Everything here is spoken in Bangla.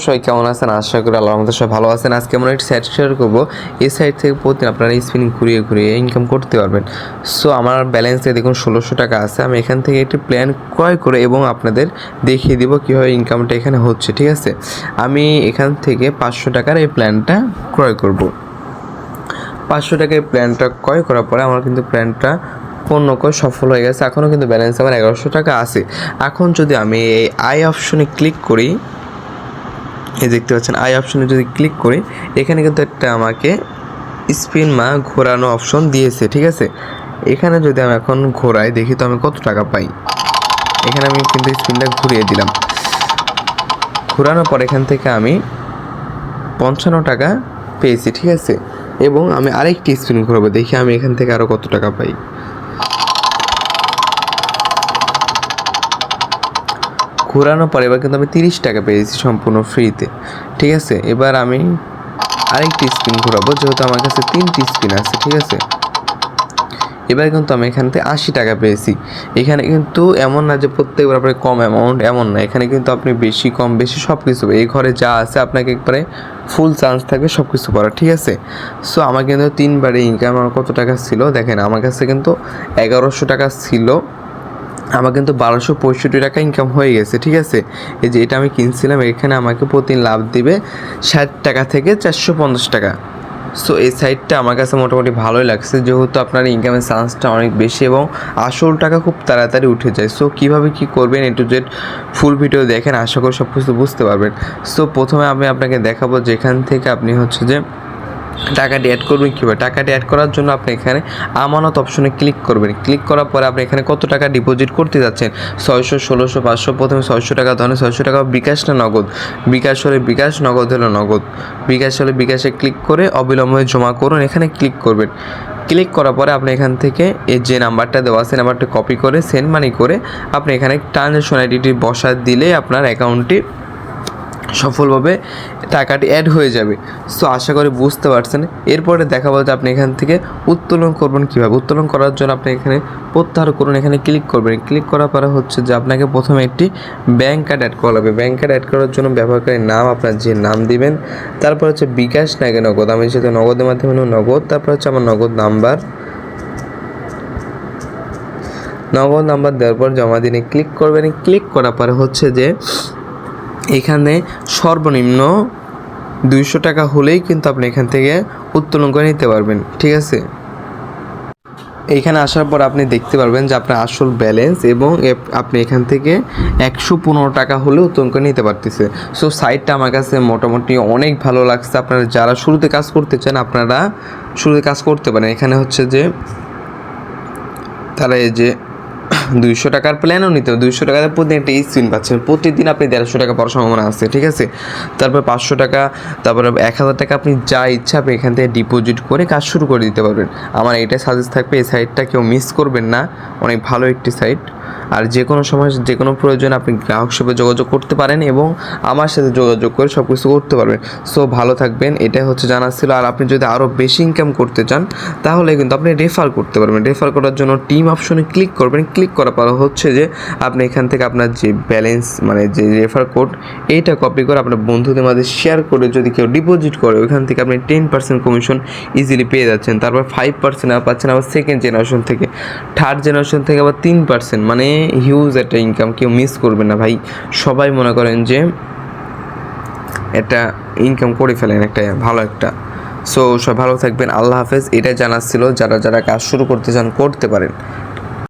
সবাই কেমন আছেন? আশা করি আল্লাহর রহমতে সবাই ভালো আছেন। আজকে আমরা একটা সাইট শেয়ার করবো। এই সাইট থেকে প্রতিদিন আপনারা স্পিনিং ঘুরিয়ে ঘুরিয়ে ইনকাম করতে পারবেন। সো আমার ব্যালেন্সে দেখুন 1600 টাকা আছে। আমি এখান থেকে একটি প্ল্যান ক্রয় করে এবং আপনাদের দেখিয়ে দিব কীভাবে ইনকামটা এখানে হচ্ছে। ঠিক আছে, আমি এখান থেকে 500 টাকার এই প্ল্যানটা ক্রয় করব। 500 টাকার এই প্ল্যানটা ক্রয় করার পরে আমার কিন্তু প্ল্যানটা পূর্ণ করে সফল হয়ে গেছে। এখনও কিন্তু ব্যালেন্স আমার 1100 টাকা আছে। এখন যদি আমি এই আই অপশনে ক্লিক করি, এই দেখতে পাচ্ছেন আই অপশনে যদি ক্লিক করি, এখানে কিন্তু একটা আমাকে স্পিন ঘোরানো অপশন দিয়েছে। ঠিক আছে, এখানে যদি আমি এখন ঘোরাই দেখি তো আমি কত টাকা পাই। এখানে আমি কিন্তু স্পিনটা ঘুরিয়ে দিলাম। ঘোরানোর পর এখান থেকে আমি 55 টাকা পেয়েছি। ঠিক আছে, এবং আমি আরেকটি স্পিন ঘোরাবো, দেখি আমি এখান থেকে আরও কত টাকা পাই। ঘোরানোর পরে এবার কিন্তু আমি 30 টাকা পেয়েছি সম্পূর্ণ ফ্রিতে। ঠিক আছে, এবার আমি আরেকটি স্পিন ঘোরাবো, যেহেতু আমার কাছে 3টি স্পিন আছে। ঠিক আছে, এবার কিন্তু আমি এখান থেকে 80 টাকা পেয়েছি। এখানে কিন্তু এমন না যে প্রত্যেকবার আপনার কম অ্যামাউন্ট, এমন না। এখানে কিন্তু আপনি বেশি কম বেশি সব কিছু, এই ঘরে যা আছে আপনাকে একবারে ফুল চান্স থাকবে সব কিছু করার। ঠিক আছে, সো আমার কিন্তু 3বারে ইনকাম। আমার কত টাকা ছিল দেখেন, আমার কাছে কিন্তু 1100 টাকা ছিল, আমার কিন্তু 1265 টাকা ইনকাম হয়ে গেছে। ঠিক আছে, এই যে এটা আমি কিনছিলাম, এখানে আমাকে প্রতিদিন লাভ দিবে 60 টাকা থেকে 450 টাকা। সো এই সাইটটা আমার কাছে মোটামুটি ভালোই লাগছে, যেহেতু আপনার ইনকামের চান্সটা অনেক বেশি এবং আসল টাকা খুব তাড়াতাড়ি উঠে যায়। সো কীভাবে কী করবেন A to Z full video দেখেন, আশা করি সব কিছু বুঝতে পারবেন। সো প্রথমে আমি আপনাকে দেখাবো যেখান থেকে আপনি হচ্ছে যে টাকাটি অ্যাড করবেন কীভাবে। টাকাটি অ্যাড করার জন্য আপনি এখানে আমানত অপশনে ক্লিক করবেন। ক্লিক করার পরে আপনি এখানে কত টাকা ডিপোজিট করতে যাচ্ছেন, 600, 1600, 500। প্রথমে 600 টাকা ধরেন, 600 টাকা বিকাশ না নগদ। বিকাশ হলে বিকাশ, নগদ হলে নগদ। বিকাশ হলে বিকাশে ক্লিক করে অবিলম্বে জমা করুন, এখানে ক্লিক করবেন। ক্লিক করার পরে আপনি এখান থেকে এই যে নাম্বারটা দেওয়া আছে, নাম্বারটা কপি করে সেন্ড মানি করে আপনি এখানে ট্রানজ্যাকশন আইডিটি বসা দিলে আপনার অ্যাকাউন্টটি সফলভাবে টাকাটি অ্যাড হয়ে যাবে। সো আশা করি বুঝতে পারছেন। এরপরে দেখাবো যে আপনি এখান থেকে উত্তোলন করবেন কীভাবে। উত্তোলন করার জন্য আপনি এখানে প্রত্যাহার করুন, এখানে ক্লিক করবেন। ক্লিক করার পরে হচ্ছে যে আপনাকে প্রথমে একটি ব্যাঙ্ক কার্ড অ্যাড করা হবে। ব্যাঙ্ক কার্ড অ্যাড করার জন্য ব্যবহারকারীর নাম, আপনার যে নাম দিবেন, তারপর হচ্ছে বিকাশ নাকি নগদ। আমি যেহেতু নগদের মাধ্যমে নগদ, তারপর হচ্ছে আমার নগদ নাম্বার দেওয়ার পর জমা দিনে ক্লিক করবেন। ক্লিক করার পরে হচ্ছে যে এখানে সর্বনিম্ন 200 টাকা হলেই কিন্তু আপনি এখান থেকে উত্তোলন করে নিতে পারবেন। ঠিক আছে, এইখানে আসার পর আপনি দেখতে পারবেন যে আপনার আসল ব্যালেন্স এবং আপনি এখান থেকে 115 টাকা হলেও উত্তোলন করে নিতে পারতেছে। সো সাইটটা আমার কাছে মোটামুটি অনেক ভালো লাগছে। আপনারা যারা শুরুতে কাজ করতে চান, আপনারা শুরুতে কাজ করতে পারেন। এখানে হচ্ছে যে তারা এই যে 200 টাকার প্ল্যানও নিতে হবে। 200 টাকাতে প্রতিদিন একটা স্পিন পাচ্ছেন। প্রতিদিন আপনি 150 টাকা পাওয়ার সম্ভাবনা আছে। ঠিক আছে, তারপর 500 টাকা, তারপরে 1000 টাকা, আপনি যা ইচ্ছা আপনি এখান থেকে ডিপোজিট করে কাজ শুরু করে দিতে পারবেন। আমার এইটাই সাজেস্ট থাকবে, এই সাইটটা কেউ মিস করবেন না, অনেক ভালো একটি সাইট। আর যে কোনো সময় যে কোনো প্রয়োজনে আপনি গ্রাহক সেবা যোগাযোগ করতে পারেন এবং আমার সাথে যোগাযোগ করে সব কিছু করতে পারবেন। সো ভালো থাকবেন, এটাই হচ্ছে জানার ছিল। আর আপনি যদি আরও বেশি ইনকাম করতে চান তাহলে কিন্তু আপনি রেফার করতে পারবেন। রেফার করার জন্য টিম অপশনে ক্লিক করবেন। ক্লিক করার পর হচ্ছে যে আপনি এখান থেকে আপনার যে ব্যালেন্স যে রেফার কোড, এইটা কপি করে আপনার বন্ধুদের মাঝে শেয়ার করে যদি কেউ ডিপোজিট করে, ওইখান থেকে আপনি 10% কমিশন ইজিলি পেয়ে যাচ্ছেন। তারপর 5% পাচ্ছেন আবার সেকেন্ড জেনারেশন থেকে, থার্ড জেনারেশন থেকে আবার 3%। মানে হিউজ একটা ইনকাম, কেউ মিস করবেন না ভাই। সবাই মনে করেন যে এটা ইনকাম করে ফেলেন একটা ভালো একটা। সো সবাই ভালো থাকবেন, আল্লাহ হাফেজ। এটাই জানার ছিল, যারা কাজ শুরু করতে চান করতে পারেন।